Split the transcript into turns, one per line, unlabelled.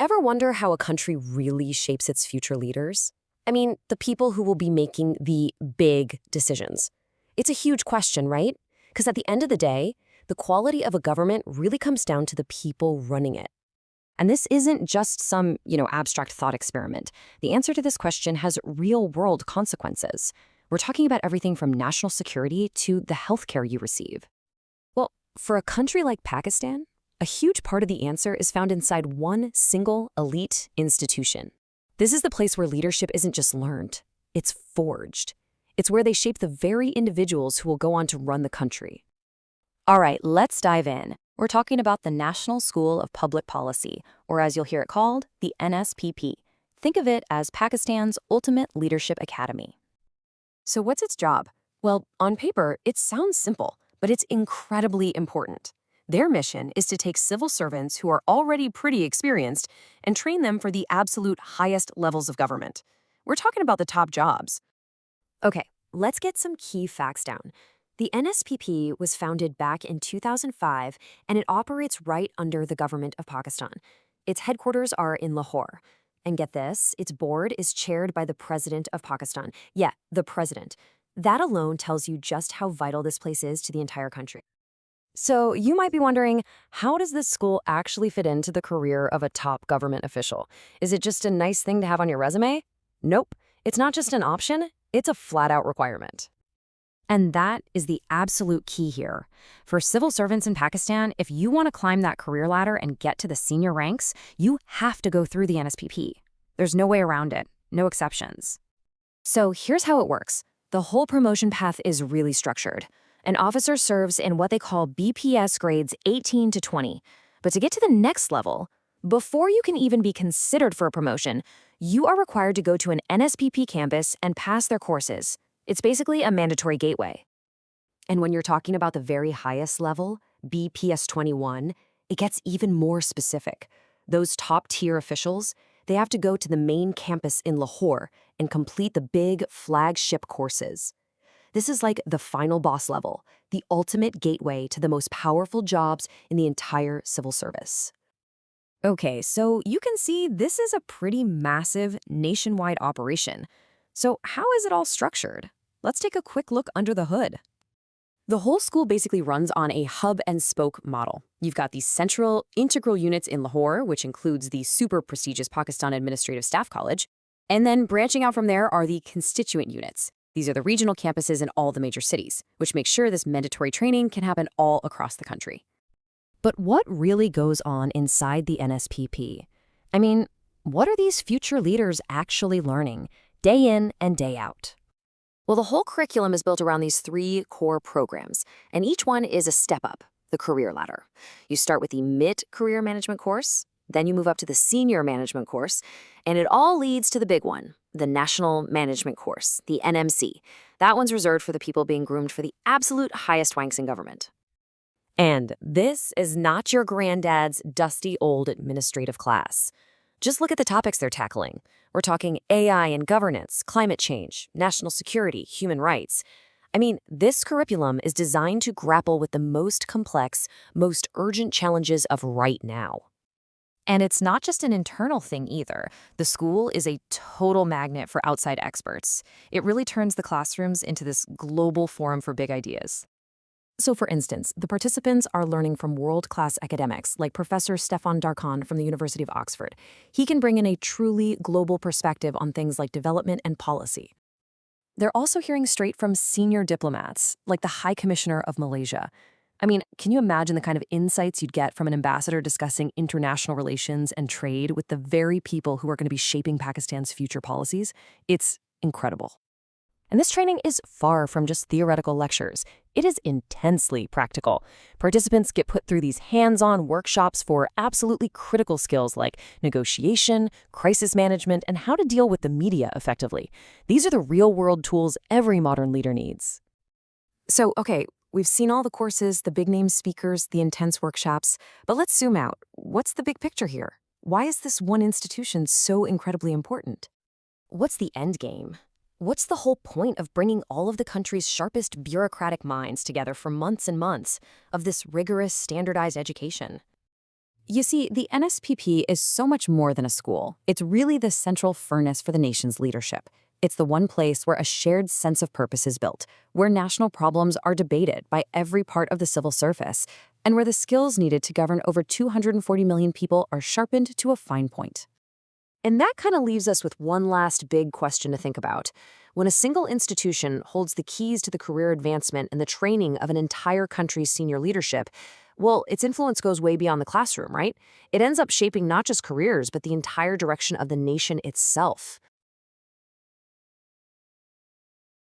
Ever wonder how a country really shapes its future leaders? I mean, the people who will be making the big decisions. It's a huge question, right? Because at the end of the day, the quality of a government really comes down to the people running it. And this isn't just some, abstract thought experiment. The answer to this question has real-world consequences. We're talking about everything from national security to the healthcare you receive. Well, for a country like Pakistan, a huge part of the answer is found inside one single elite institution. This is the place where leadership isn't just learned, it's forged. It's where they shape the very individuals who will go on to run the country. All right, let's dive in. We're talking about the National School of Public Policy, or as you'll hear it called, the NSPP. Think of it as Pakistan's ultimate leadership academy. So what's its job? Well, on paper, it sounds simple, but it's incredibly important. Their mission is to take civil servants who are already pretty experienced and train them for the absolute highest levels of government. We're talking about the top jobs. Okay, let's get some key facts down. The NSPP was founded back in 2005, and it operates right under the government of Pakistan. Its headquarters are in Lahore. And get this, its board is chaired by the President of Pakistan. Yeah, the President. That alone tells you just how vital this place is to the entire country. So you might be wondering, how does this school actually fit into the career of a top government official? Is it just a nice thing to have on your resume? Nope. It's not just an option, it's a flat-out requirement. And that is the absolute key here. For civil servants in Pakistan, if you want to climb that career ladder and get to the senior ranks, you have to go through the NSPP. There's no way around it, no exceptions. So here's how it works. The whole promotion path is really structured. An officer serves in what they call BPS grades 18 to 20. But to get to the next level, before you can even be considered for a promotion, you are required to go to an NSPP campus and pass their courses. It's basically a mandatory gateway. And when you're talking about the very highest level, BPS 21, it gets even more specific. Those top-tier officials, they have to go to the main campus in Lahore and complete the big flagship courses. This is like the final boss level, the ultimate gateway to the most powerful jobs in the entire civil service. Okay, so you can see this is a pretty massive nationwide operation. So how is it all structured? Let's take a quick look under the hood. The whole school basically runs on a hub-and-spoke model. You've got these central, integral units in Lahore, which includes the super prestigious Pakistan Administrative Staff College, and then branching out from there are the constituent units. These are the regional campuses in all the major cities, which makes sure this mandatory training can happen all across the country. But what really goes on inside the NSPP? I mean, what are these future leaders actually learning, day in and day out? Well, the whole curriculum is built around these 3 core programs, and each one is a step up, the career ladder. You start with the mid-career management course, then you move up to the senior management course, and it all leads to the big one, the national management course, the NMC. That one's reserved for the people being groomed for the absolute highest ranks in government. And this is not your granddad's dusty old administrative class. Just look at the topics they're tackling. We're talking AI and governance, climate change, national security, human rights. I mean, this curriculum is designed to grapple with the most complex, most urgent challenges of right now. And it's not just an internal thing either. The school is a total magnet for outside experts. It really turns the classrooms into this global forum for big ideas. So for instance, the participants are learning from world-class academics like Professor Stefan Darkhan from the University of Oxford. He can bring in a truly global perspective on things like development and policy. They're also hearing straight from senior diplomats, like the High Commissioner of Malaysia. I mean, can you imagine the kind of insights you'd get from an ambassador discussing international relations and trade with the very people who are going to be shaping Pakistan's future policies? It's incredible. And this training is far from just theoretical lectures. It is intensely practical. Participants get put through these hands-on workshops for absolutely critical skills like negotiation, crisis management, and how to deal with the media effectively. These are the real-world tools every modern leader needs. So, okay, we've seen all the courses, the big-name speakers, the intense workshops, but let's zoom out. What's the big picture here? Why is this one institution so incredibly important? What's the end game? What's the whole point of bringing all of the country's sharpest bureaucratic minds together for months and months of this rigorous, standardized education?
You see, the NSPP is so much more than a school. It's really the central furnace for the nation's leadership. It's the one place where a shared sense of purpose is built, where national problems are debated by every part of the civil service, and where the skills needed to govern over 240 million people are sharpened to a fine point.
And that kind of leaves us with one last big question to think about. When a single institution holds the keys to the career advancement and the training of an entire country's senior leadership, well, its influence goes way beyond the classroom, right? It ends up shaping not just careers, but the entire direction of the nation itself.